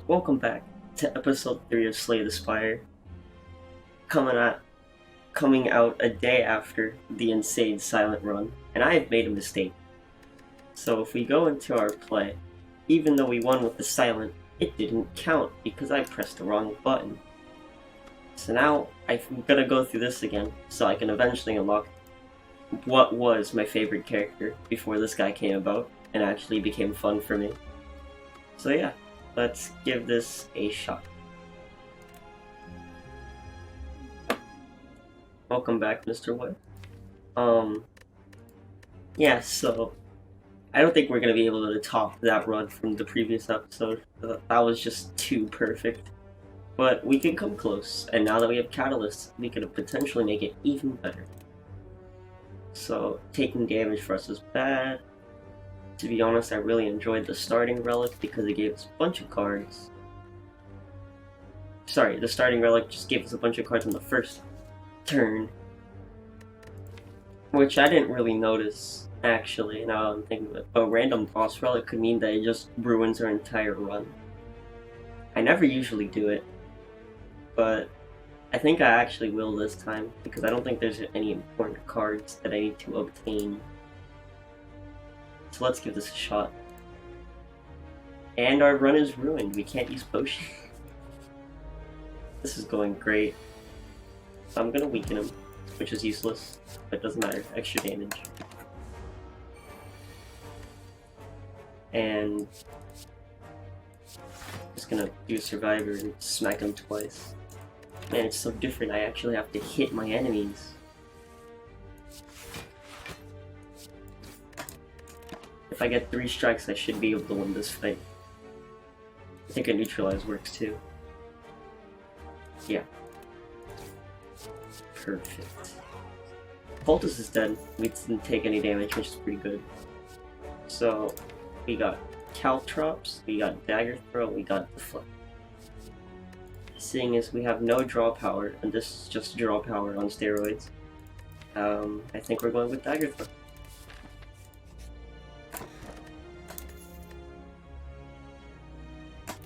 Welcome back to episode 3 of Slay the Spire, coming out a day after the insane silent run, and I have made a mistake. So if we go into our play, even though we won with the silent, it didn't count because I pressed the wrong button. So now I'm gonna go through this again so I can eventually unlock what was my favorite character before this guy came about and actually became fun for me. So yeah. Let's give this a shot. Welcome back, Mr. Wood. Yeah, so I don't think we're gonna be able to top that run from the previous episode. That was just too perfect. But we can come close, and now that we have Catalyst, we can potentially make it even better. So, taking damage for us is bad. To be honest, I really enjoyed the starting relic because it gave us a bunch of cards. Sorry, the starting relic just gave us a bunch of cards on the first turn. Which I didn't really notice, actually, now I'm thinking of it. But random boss relic could mean that it just ruins our entire run. I never usually do it, but I think I actually will this time because I don't think there's any important cards that I need to obtain. So let's give this a shot. And our run is ruined. We can't use potion. This is going great. So I'm gonna weaken him, which is useless, but it doesn't matter. Extra damage. And just gonna do a survivor and smack him twice. Man, it's so different. I actually have to hit my enemies. If I get 3 strikes, I should be able to win this fight. I think a neutralize works too. Yeah. Perfect. Poultice is dead. We didn't take any damage, which is pretty good. So, we got Caltrops, we got Dagger Throw, we got Deflect. Seeing as we have no draw power, and this is just draw power on steroids, I think we're going with Dagger Throw.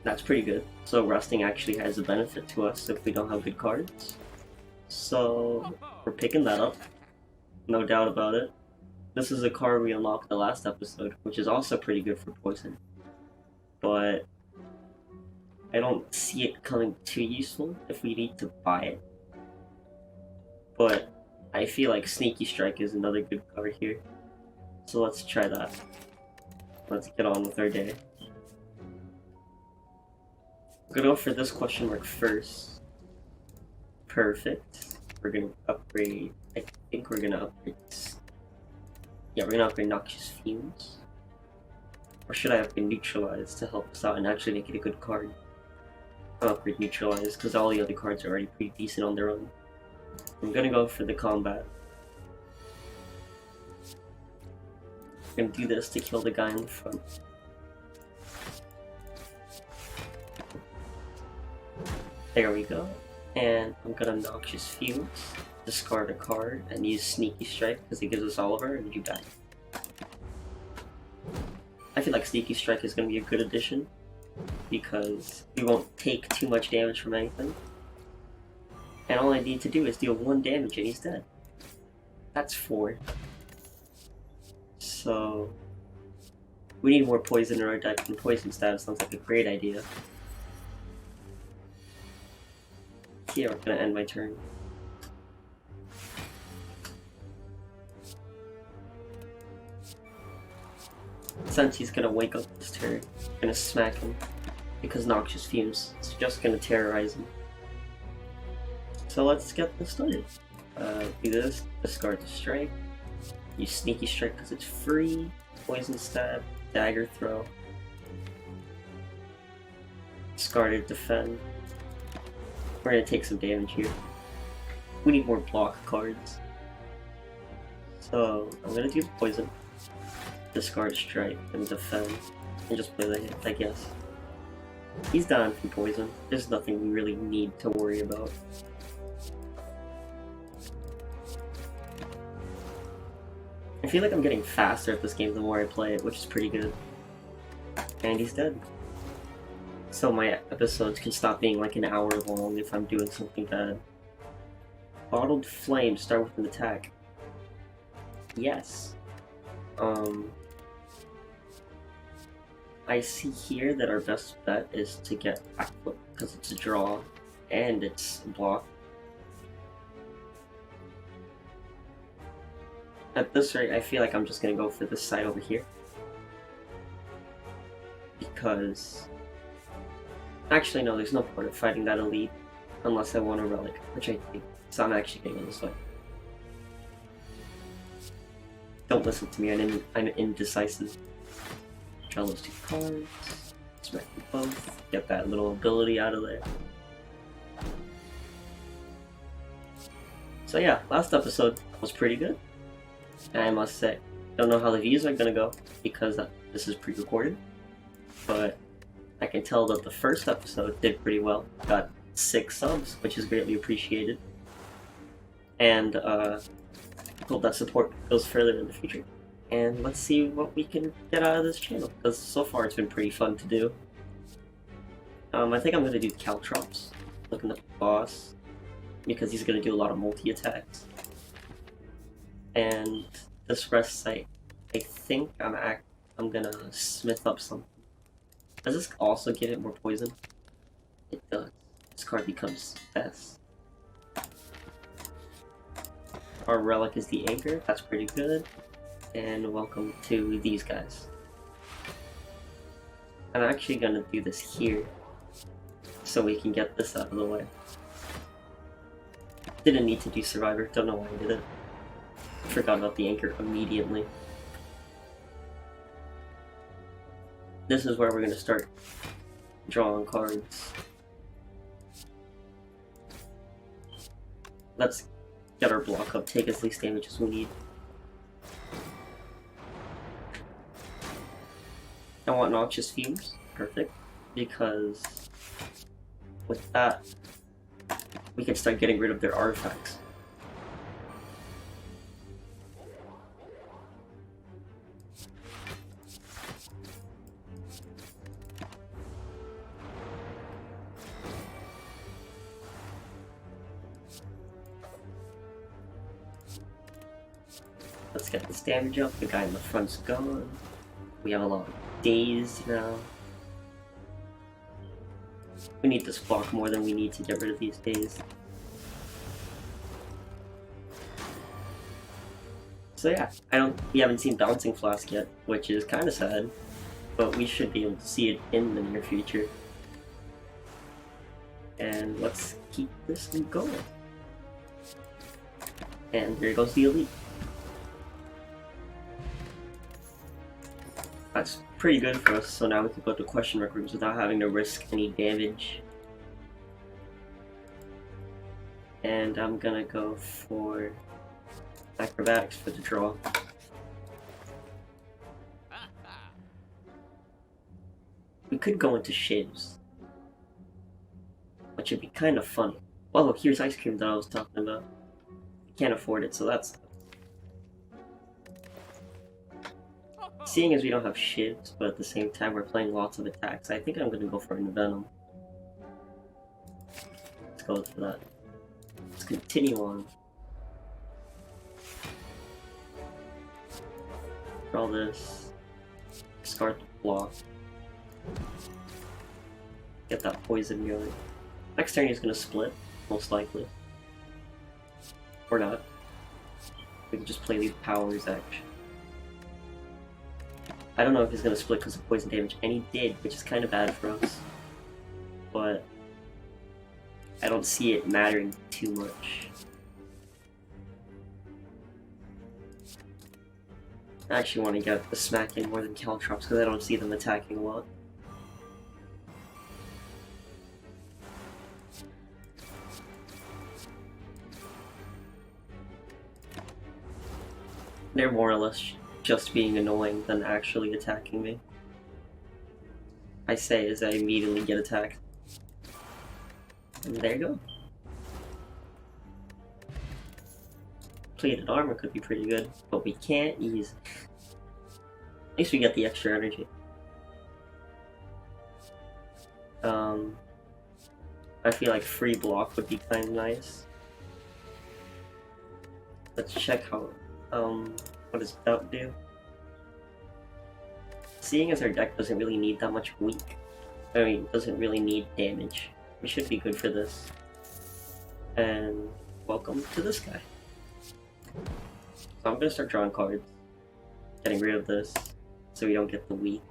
That's pretty good. So resting actually has a benefit to us if we don't have good cards. So we're picking that up. No doubt about it. This is a card we unlocked the last episode, which is also pretty good for poison. But I don't see it coming too useful if we need to buy it. But I feel like Sneaky Strike is another good card here. So let's try that. Let's get on with our day. I'm gonna go for this question mark first. Perfect. We're gonna upgrade. I think we're gonna upgrade. Yeah, we're gonna upgrade Noxious Fumes. Or should I upgrade Neutralize to help us out and actually make it a good card? I'll upgrade Neutralize because all the other cards are already pretty decent on their own. I'm gonna go for the combat. I'm gonna do this to kill the guy in the front. There we go. And I'm gonna Noxious Fumes, discard a card, and use Sneaky Strike because it gives us all of our energy back. I feel like Sneaky Strike is gonna be a good addition because we won't take too much damage from anything. And all I need to do is deal 1 damage and he's dead. That's 4. So we need more poison in our deck, and poison stab sounds like a great idea. Yeah, we're gonna end my turn. Since he's gonna wake up this turn, I'm gonna smack him because Noxious Fumes. It's just gonna terrorize him. So let's get this started. Do this, discard the strike, use Sneaky Strike because it's free, poison stab, dagger throw, discarded defend. We're gonna take some damage here. We need more block cards. So I'm gonna do the poison, discard strike, and defend, and just play the hit, I guess. He's down from poison. There's nothing we really need to worry about. I feel like I'm getting faster at this game the more I play it, which is pretty good. And he's dead. so my episodes can stop being like an hour long if I'm doing something bad. Bottled Flame, start with an attack. Yes. I see here that our best bet is to get backflip because it's a draw and it's a block. At this rate, I feel like I'm just gonna go for this side over here. Because... Actually, no, there's no point of fighting that elite unless I want a relic, which I think. So I'm actually going this way. Don't listen to me, I'm indecisive. Draw those 2 cards. Smack them both. Get that little ability out of there. So yeah, last episode was pretty good. And I must say, don't know how the views are gonna go because this is pre-recorded, but I can tell that the first episode did pretty well. Got 6 subs, which is greatly appreciated, and hope that support goes further in the future. And let's see what we can get out of this channel, because so far it's been pretty fun to do. I think I'm gonna do Caltrops, looking at the boss, because he's gonna do a lot of multi-attacks. And this rest site, I think I'm gonna smith up something. Does this also give it more poison? It does. This card becomes S. Our relic is the anchor, that's pretty good. And welcome to these guys. I'm actually gonna do this here, so we can get this out of the way. Didn't need to do Survivor, don't know why I did it. Forgot about the anchor immediately. This is where we're gonna start drawing cards. Let's get our block up, take as least damage as we need. I want Noxious Fumes, perfect, because with that, we can start getting rid of their artifacts. Let's get this damage up. The guy in the front's gone. We have a lot of dazed now. We need this block more than we need to get rid of these dazed. So yeah, we haven't seen Bouncing Flask yet, which is kind of sad, but we should be able to see it in the near future. And let's keep this thing going. And there goes the elite. That's pretty good for us, so now we can go to question mark rooms without having to risk any damage. And I'm gonna go for acrobatics for the draw. We could go into shivs, which would be kind of funny. Oh, look, here's ice cream that I was talking about. Can't afford it, so that's... Seeing as we don't have shivs, but at the same time we're playing lots of attacks, I think I'm gonna go for an Venom. Let's go for that. Let's continue on. Draw this. Discard the block. Get that poison going. Next turn he's gonna split, most likely. Or not. We can just play these powers action. I don't know if he's gonna split because of poison damage, and he did, which is kind of bad for us. But I don't see it mattering too much. I actually want to get the smack in more than Caltrops because I don't see them attacking a lot. They're more or less just being annoying than actually attacking me. I say as I immediately get attacked. And there you go. Plated armor could be pretty good, but we can't use it. At least we get the extra energy. Um, I feel like free block would be kind of nice. Let's check how, what does that do? Seeing as our deck doesn't really need that much weak, I mean, doesn't really need damage, we should be good for this. And welcome to this guy. So I'm gonna start drawing cards, getting rid of this, so we don't get the weak.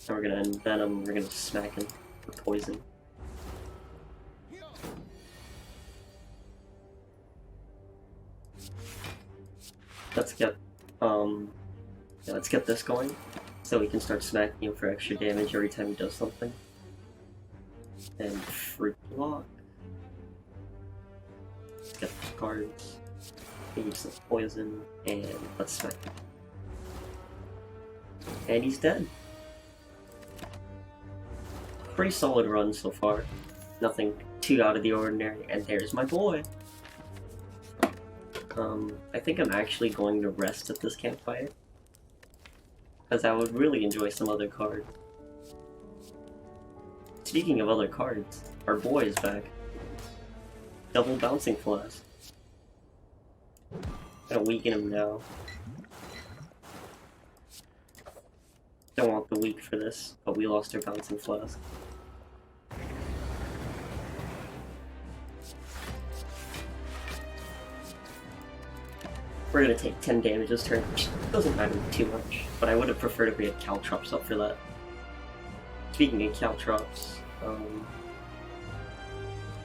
And we're gonna Venom, we're gonna smack him with poison. Let's get, yeah, let's get this going, so we can start smacking him for extra damage every time he does something. And free block. Let's get the cards. Use some poison, and let's smack him. And he's dead. Pretty solid run so far. Nothing too out of the ordinary, and there's my boy! I think I'm actually going to rest at this campfire, because I would really enjoy some other cards. Speaking of other cards, our boy is back. Double Bouncing Flask. Gonna weaken him now. Don't want the weak for this, but we lost our Bouncing Flask. We're gonna take 10 damage this turn, which doesn't matter too much, but I would have preferred if we had Caltrops up for that. Speaking of Caltrops,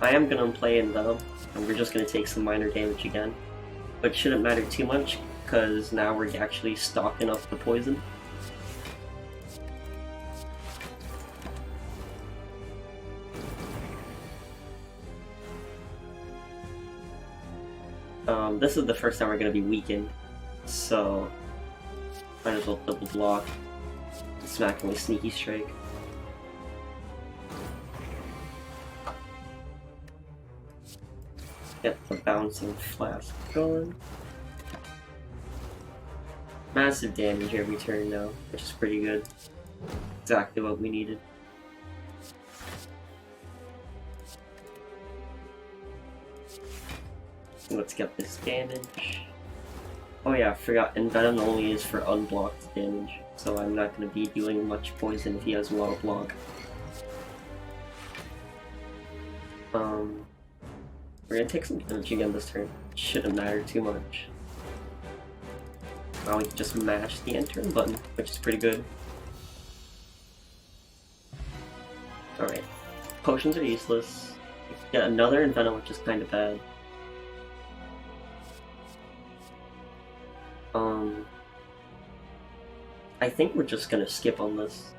I am gonna play in Venom, and we're just gonna take some minor damage again. But it shouldn't matter too much, because now we're actually stocking up the poison. This is the first time we're going to be weakened, so might as well double block, smack him with Sneaky Strike. Get the Bouncing Flask going. Massive damage every turn now, which is pretty good. Exactly what we needed. Let's get this damage. Oh yeah, I forgot, and Venom only is for unblocked damage, so I'm not going to be doing much poison if he has well block. We're going to take some damage again this turn. Shouldn't matter too much. Now we can just mash the end turn button, which is pretty good. Alright. Potions are useless. Get another Venom, which is kind of bad. I think we're just gonna skip on this.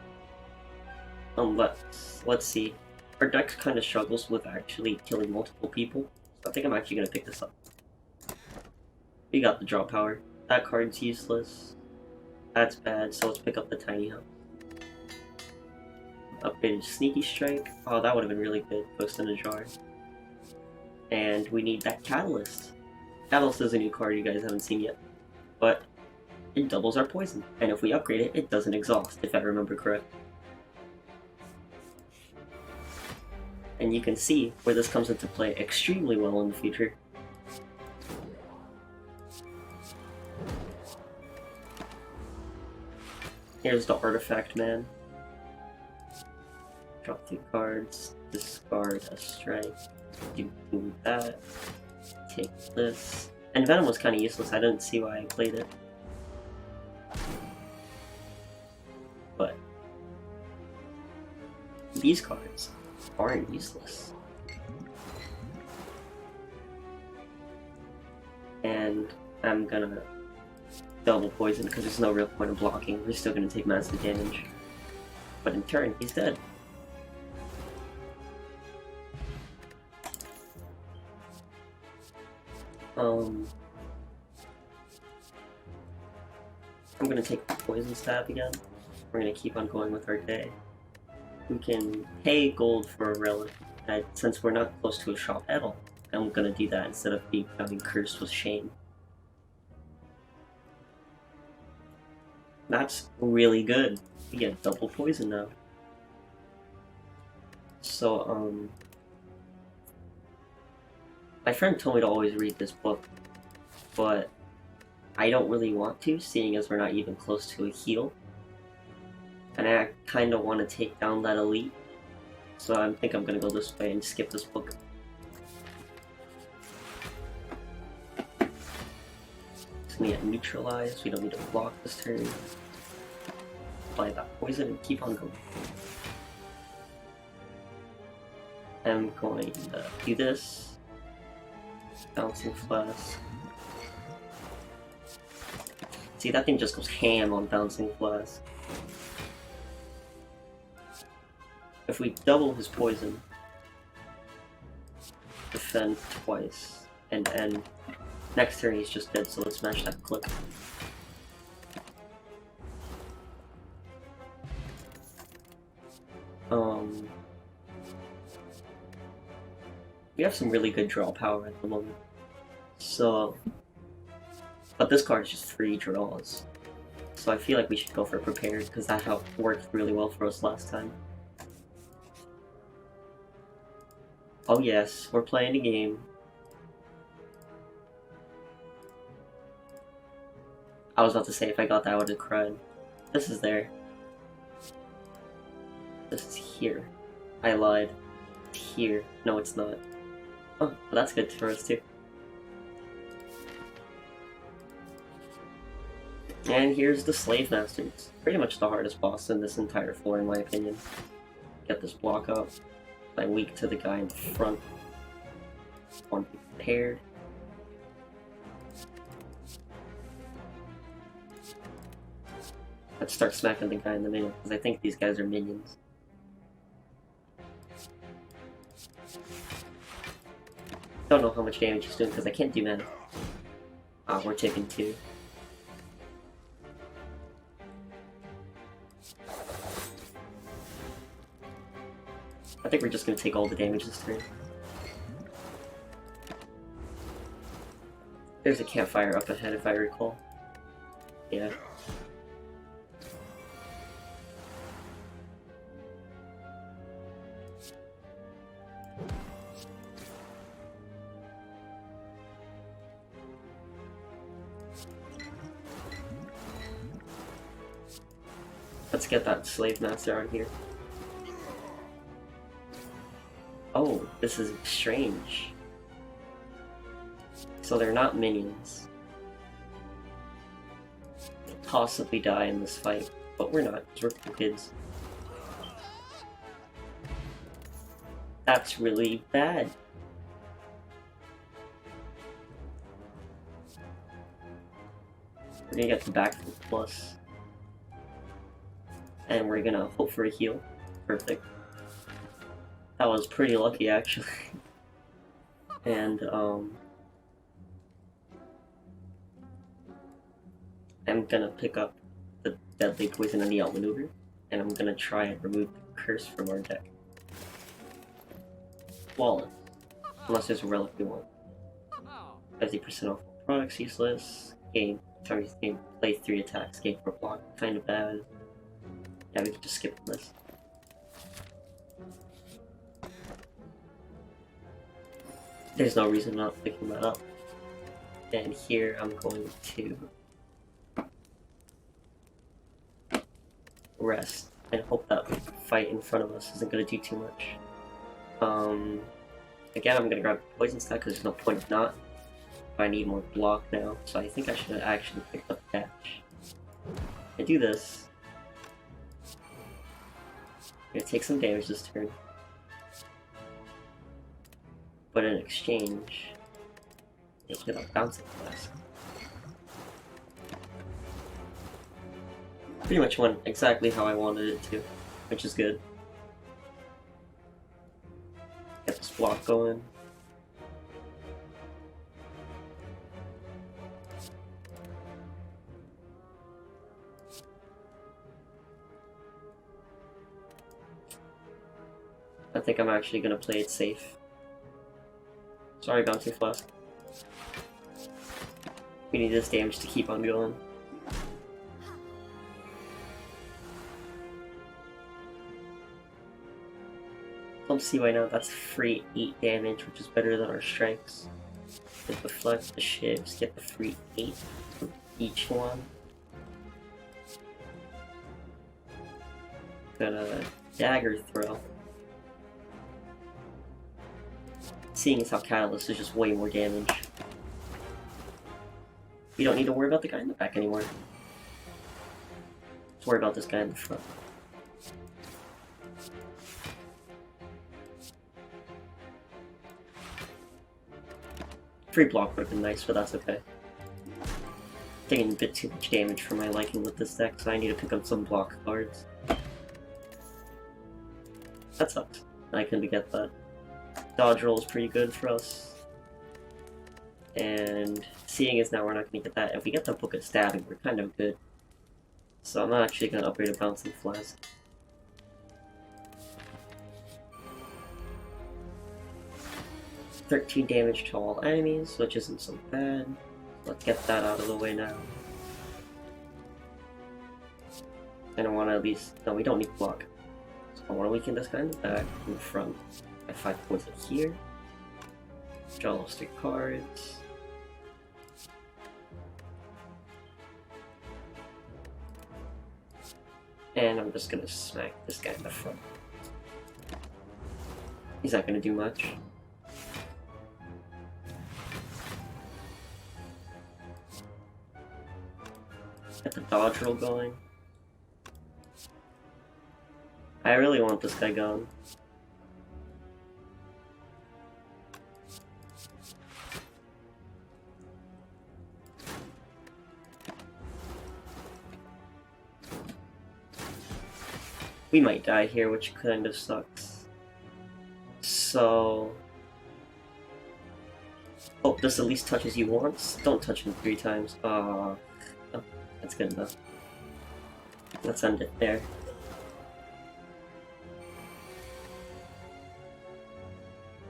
Let's see. Our deck kind of struggles with actually killing multiple people, so I think I'm actually gonna pick this up. We got the draw power. That card's useless. That's bad, so let's pick up the Tiny House. Upgraded Sneaky Strike. Oh, that would have been really good. Post in a jar. And we need that Catalyst. Catalyst is a new card you guys haven't seen yet, but it doubles our poison, and if we upgrade it, it doesn't exhaust, if I remember correct. And you can see where this comes into play extremely well in the future. Here's the Artifact Man. Drop 2 cards, discard a strike, do that, take this. And Venom was kind of useless, I didn't see why I played it. But these cards aren't useless. And I'm gonna double poison because there's no real point of blocking. We're still gonna take massive damage. But in turn, he's dead. I'm gonna take the poison stab again. We're gonna keep on going with our day. We can pay gold for a relic, since we're not close to a shop at all. I'm gonna do that instead of becoming cursed with shame. That's really good. We get double poison now. So, my friend told me to always read this book, but I don't really want to, seeing as we're not even close to a heal. And I kind of want to take down that elite, so I think I'm gonna go this way and skip this book. It's gonna get neutralized, we don't need to block this turn. Apply that poison and keep on going. I'm going to do this. Bouncing Flask. See, that thing just goes ham on Bouncing Flask. If we double his poison, defend twice, and end. Next turn he's just dead, so let's smash that click. We have some really good draw power at the moment. So, but this card is just 3 draws. So I feel like we should go for Prepared, because that worked really well for us last time. Oh yes, we're playing a game. I was about to say, if I got that I would have cried. This is there. This is here. I lied. It's here. No, it's not. Oh, well, that's good for us too. And here's the Slave Masters. Pretty much the hardest boss in this entire floor, in my opinion. Get this block up. I'm weak to the guy in the front. Want to be prepared. Let's start smacking the guy in the middle, because I think these guys are minions. Don't know how much damage he's doing because I can't do mana. Ah, we're taking 2. I think we're just gonna take all the damage this turn. There's a campfire up ahead if I recall. Yeah. Let's get that Slave Master out here. Oh, this is strange. So they're not minions. They'll possibly die in this fight, but we're not, because we're cool kids. That's really bad. We're gonna get the back plus. And we're gonna hope for a heal. Perfect. That was pretty lucky, actually. And, I'm gonna pick up the Deadly Poison and the Outmaneuver, and I'm gonna try and remove the Curse from our deck. Flawless. Unless there's a relic we want. 50% off products, useless. Game. Play 3 attacks, game 4 block. Kinda bad. Yeah, we can just skip this. There's no reason not picking that up. And here I'm going to rest and hope that fight in front of us isn't going to do too much. Again, I'm going to grab Poison Stack because there's no point of not. I need more block now, so I think I should have actually picked up Dash. I do this. I'm gonna take some damage this turn. But in exchange, let's get a Bouncing Flask. Pretty much went exactly how I wanted it to, which is good. Get this block going. I think I'm actually gonna play it safe. Sorry, Bouncing Flask. We need this damage to keep on going. Don't see why not. That's free 8 damage, which is better than our strikes. The deflect, the shivs, get the free 8 from each one. Got a dagger throw. Seeing as how Catalyst is just way more damage. We don't need to worry about the guy in the back anymore. Let's worry about this guy in the front. Free block would have been nice, but that's okay. Taking a bit too much damage for my liking with this deck, so I need to pick up some block cards. That sucks. I couldn't get that. Dodge roll is pretty good for us. And seeing as now we're not going to get that, if we get the Book of Stabbing, we're kind of good. So I'm not actually going to upgrade a Bouncing Flask. $13 damage to all enemies, which isn't so bad. Let's get that out of the way now. And I want to at least... No, we don't need block. So I want to weaken this guy in the back, in the front. At 5 points up here. Draw those 3 cards. And I'm just gonna smack this guy in the front. He's not gonna do much. Get the dodge roll going. I really want this guy going. We might die here, which kind of sucks. So... Oh, this at least touches you once. Don't touch him 3 times. Oh, that's good enough. Let's end it there.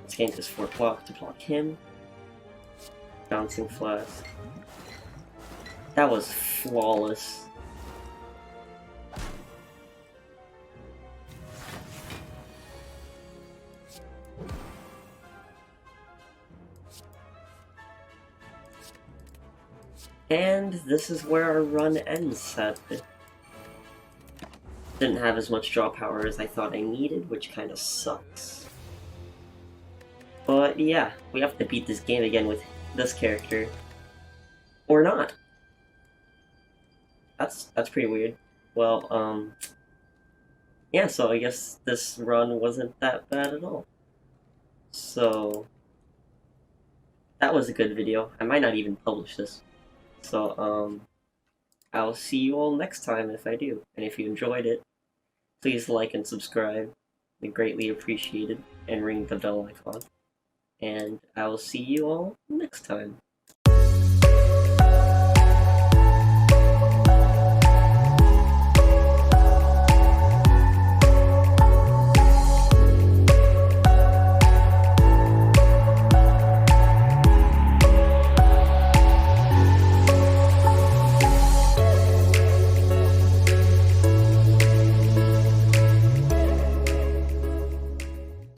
Let's gain this 4 block to block him. Bouncing Flask. That was flawless. And this is where our run ends, sadly. Didn't have as much draw power as I thought I needed, which kind of sucks. But yeah, we have to beat this game again with this character. Or not. That's pretty weird. Well, yeah, so I guess this run wasn't that bad at all. So, that was a good video. I might not even publish this. So, I'll see you all next time if I do. And if you enjoyed it, please like and subscribe. I greatly appreciate it. And ring the bell icon. And I will see you all next time.